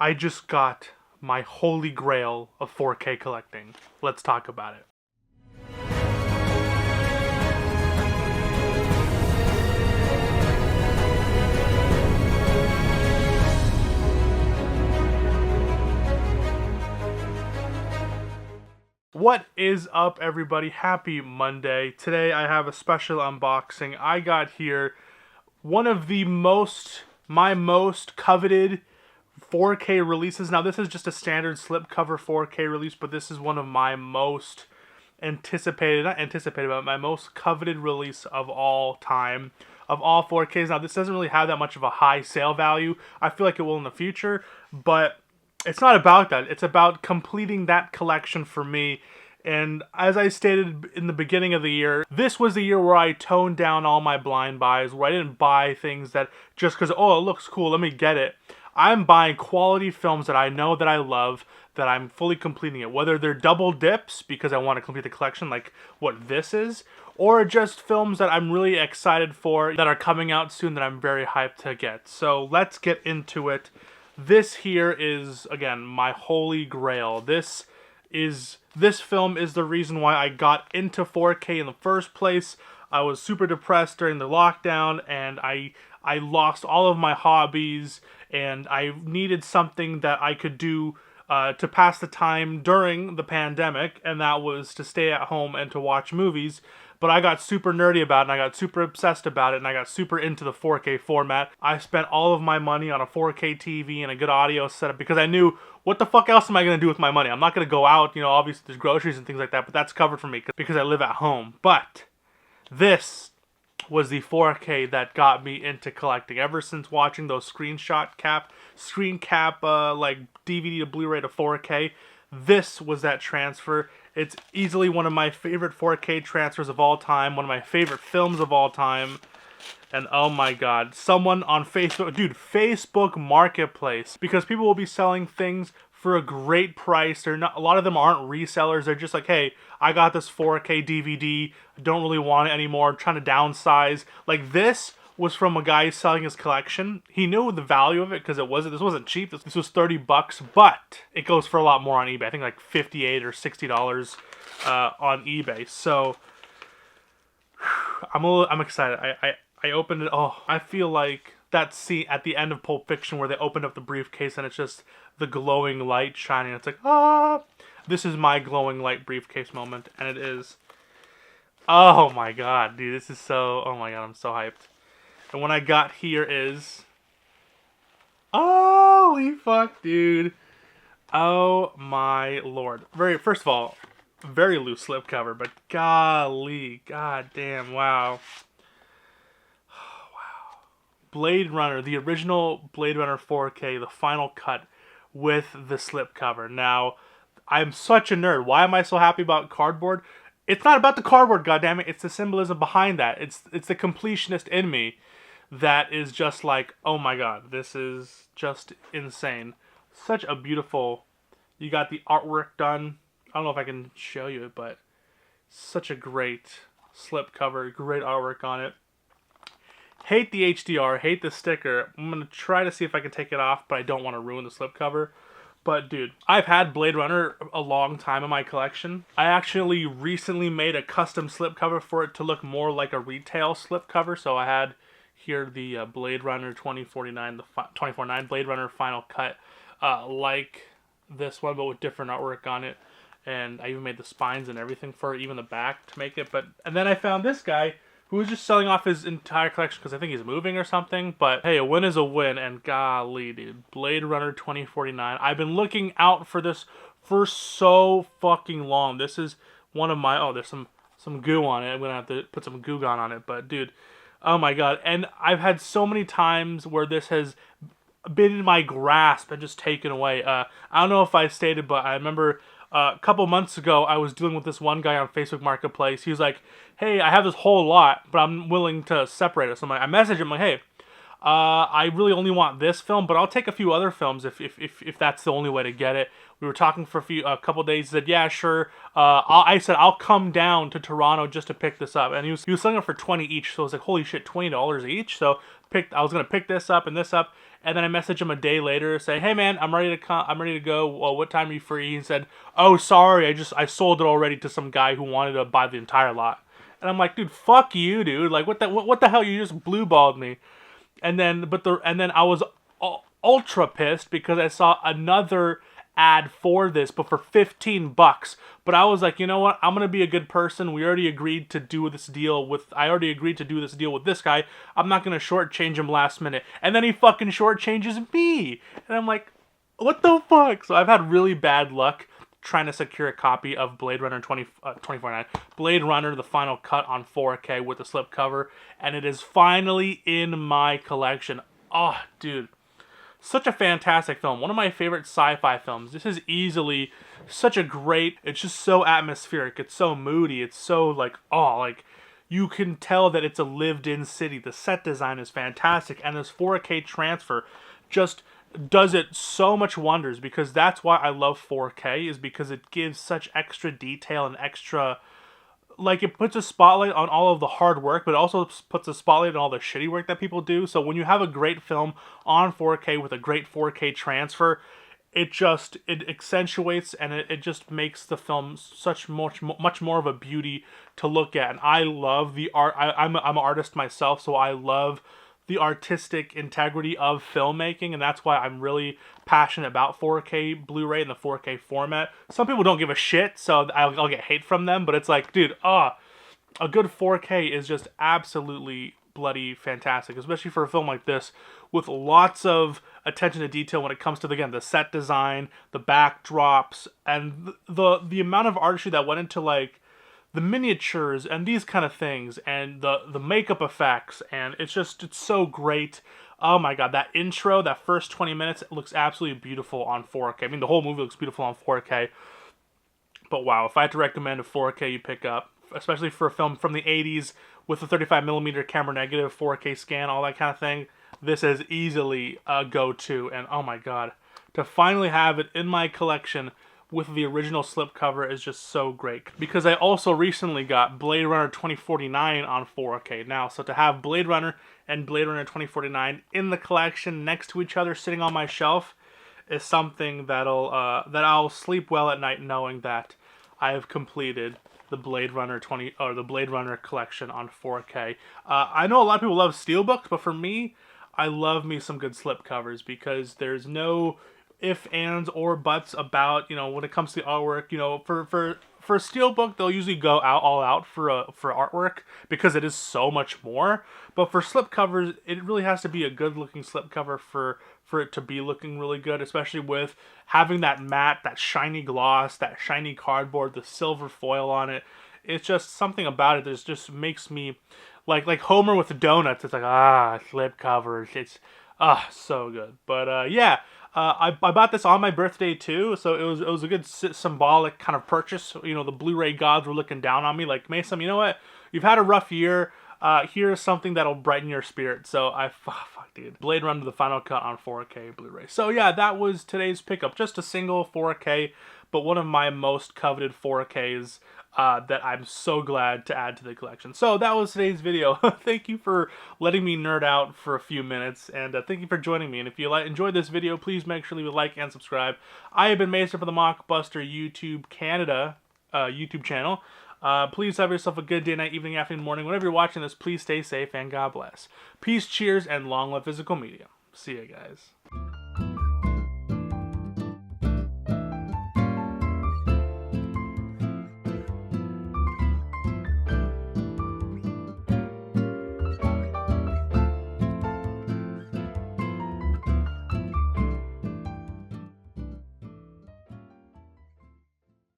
I just got my holy grail of 4K collecting. Let's talk about it. What is up, everybody? Happy Monday. Today I have a special unboxing. I got here one of my most coveted 4K releases. Now, this is just a standard slipcover 4K release, but this is one of my most but my most coveted release of all time, of all 4Ks. Now, this doesn't really have that much of a high sale value. I feel like it will in the future, but it's not about that. It's about completing that collection for me. And as I stated in the beginning of the year, this was the year where I toned down all my blind buys, where I didn't buy things that just because, oh, it looks cool, let me get it. I'm buying quality films that I know that I love, that I'm fully completing it. Whether they're double dips because I want to complete the collection like what this is, or just films that I'm really excited for that are coming out soon that I'm very hyped to get. So let's get into it. This here is, again, my holy grail. This film is the reason why I got into 4K in the first place. I was super depressed during the lockdown, and I lost all of my hobbies, and I needed something that I could do to pass the time during the pandemic, and that was to stay at home and to watch movies. But I got super nerdy about it, and I got super obsessed about it, and I got super into the 4K format. I spent all of my money on a 4K TV and a good audio setup because I knew, what the fuck else am I going to do with my money? I'm not going to go out, obviously there's groceries and things like that, but that's covered for me because I live at home. But this was the 4K that got me into collecting. Ever since watching those screen cap like DVD to Blu-ray to 4K, this was that transfer. It's easily one of my favorite 4K transfers of all time, one of my favorite films of all time. And oh my god, someone on Facebook, dude, Facebook Marketplace, because people will be selling things for a great price. They're not, a lot of them aren't resellers. They're just like, hey, I got this 4K DVD, don't really want it anymore, I'm trying to downsize. Like, this was from a guy selling his collection. He knew the value of it because this wasn't cheap. This was $30, but it goes for a lot more on eBay. I think like $58 or $60 on eBay. So I'm excited. I opened it. Oh, I feel like that scene at the end of Pulp Fiction where they opened up the briefcase and it's just the glowing light shining. It's like, ah, this is my glowing light briefcase moment, and it is. Oh my god, dude, this is so. Oh my god, I'm so hyped. And what I got here is, holy fuck, dude. Oh my lord. First of all, very loose slipcover, but golly, goddamn, wow. Wow. Blade Runner, the original Blade Runner 4K, the final cut with the slipcover. Now, I'm such a nerd. Why am I so happy about cardboard? It's not about the cardboard, goddammit. It's the symbolism behind that. It's the completionist in me that is just like, oh my god, this is just insane. Such a beautiful, you got the artwork done. I don't know if I can show you it, but such a great slipcover, great artwork on it. Hate the HDR, hate the sticker. I'm going to try to see if I can take it off, but I don't want to ruin the slipcover. But dude, I've had Blade Runner a long time in my collection. I actually recently made a custom slipcover for it to look more like a retail slipcover, so I had here the Blade Runner 2049, the 2049 Blade Runner Final Cut, like this one, but with different artwork on it. And I even made the spines and everything for it, even the back to make it. And then I found this guy who was just selling off his entire collection because I think he's moving or something. But hey, a win is a win, and golly, dude, Blade Runner 2049. I've been looking out for this for so fucking long. This is one of my, oh, there's some goo on it. I'm gonna have to put some goo gone on it, but dude. Oh my god, and I've had so many times where this has been in my grasp and just taken away. I don't know if I stated, but I remember a couple months ago I was dealing with this one guy on Facebook Marketplace. He was like, hey, I have this whole lot, but I'm willing to separate it. So I messaged him like, hey, I really only want this film, but I'll take a few other films if that's the only way to get it. We were talking for a couple days. He said, yeah, sure. I said, I'll come down to Toronto just to pick this up. And he was selling it for 20 each. So I was like, holy shit, $20 each. So I was going to pick this up and this up. And then I messaged him a day later saying, hey man, I'm ready to go. Well, what time are you free? He said, oh, sorry. I sold it already to some guy who wanted to buy the entire lot. And I'm like, dude, fuck you, dude. Like, what the hell? You just blue-balled me. And then I was ultra pissed because I saw another ad for this, but for $15. But I was like, you know what? I'm gonna be a good person. I already agreed to do this deal with this guy. I'm not gonna shortchange him last minute. And then he fucking shortchanges me. And I'm like, what the fuck? So I've had really bad luck trying to secure a copy of Blade Runner 2049, Blade Runner, the final cut on 4K with the slipcover, and it is finally in my collection. Oh, dude. Such a fantastic film. One of my favorite sci-fi films. This is easily such a great, it's just so atmospheric. It's so moody. It's so like, oh, like you can tell that it's a lived-in city. The set design is fantastic, and this 4K transfer just does it so much wonders, because that's why I love 4K, is because it gives such extra detail and extra, like, it puts a spotlight on all of the hard work, but it also puts a spotlight on all the shitty work that people do. So when you have a great film on 4K with a great 4K transfer, it accentuates, and it just makes the film much more of a beauty to look at. And I love the art. I'm an artist myself, so I love the artistic integrity of filmmaking, and that's why I'm really passionate about 4K Blu-ray and the 4K format. Some people don't give a shit, so I'll get hate from them, but it's like, dude, a good 4K is just absolutely bloody fantastic, especially for a film like this, with lots of attention to detail when it comes to, again, the set design, the backdrops, and the amount of artistry that went into, like, the miniatures and these kind of things, and the makeup effects, and it's so great. Oh my god, that intro, that first 20 minutes, it looks absolutely beautiful on 4K. I mean, the whole movie looks beautiful on 4K. But wow, if I had to recommend a 4K you pick up, especially for a film from the 80s with a 35mm camera negative, 4K scan, all that kind of thing, this is easily a go-to. And oh my god, to finally have it in my collection with the original slipcover is just so great. Because I also recently got Blade Runner 2049 on 4K now, so to have Blade Runner and Blade Runner 2049 in the collection next to each other sitting on my shelf is something that I'll sleep well at night knowing that I have completed the Blade Runner the Blade Runner collection on 4K. I know a lot of people love steelbooks, but for me, I love me some good slipcovers, because there's no if, ands, or buts about, when it comes to the artwork. For a steelbook, they'll usually go all out for artwork, because it is so much more. But for slipcovers, it really has to be a good looking slipcover for it to be looking really good, especially with having that matte, that shiny gloss, that shiny cardboard, the silver foil on it. It's just something about it that just makes me like Homer with the donuts. It's like, slipcovers. It's so good. But yeah. I bought this on my birthday too, so it was a good symbolic kind of purchase. The Blu-ray gods were looking down on me, like, Mason, you know what? You've had a rough year. Here's something that'll brighten your spirit. So fuck, dude. Blade Runner, the final cut on 4K Blu-ray. So yeah, that was today's pickup. Just a single 4K, but one of my most coveted 4Ks. That I'm so glad to add to the collection. So that was today's video. Thank you for letting me nerd out for a few minutes, and thank you for joining me. And if you enjoyed this video, please make sure to leave a like and subscribe. I have been Mason for the Mockbuster YouTube Canada YouTube channel. Please have yourself a good day, night, evening, afternoon, morning. Whenever you're watching this, please stay safe and God bless. Peace, cheers, and long live physical media. See ya, guys.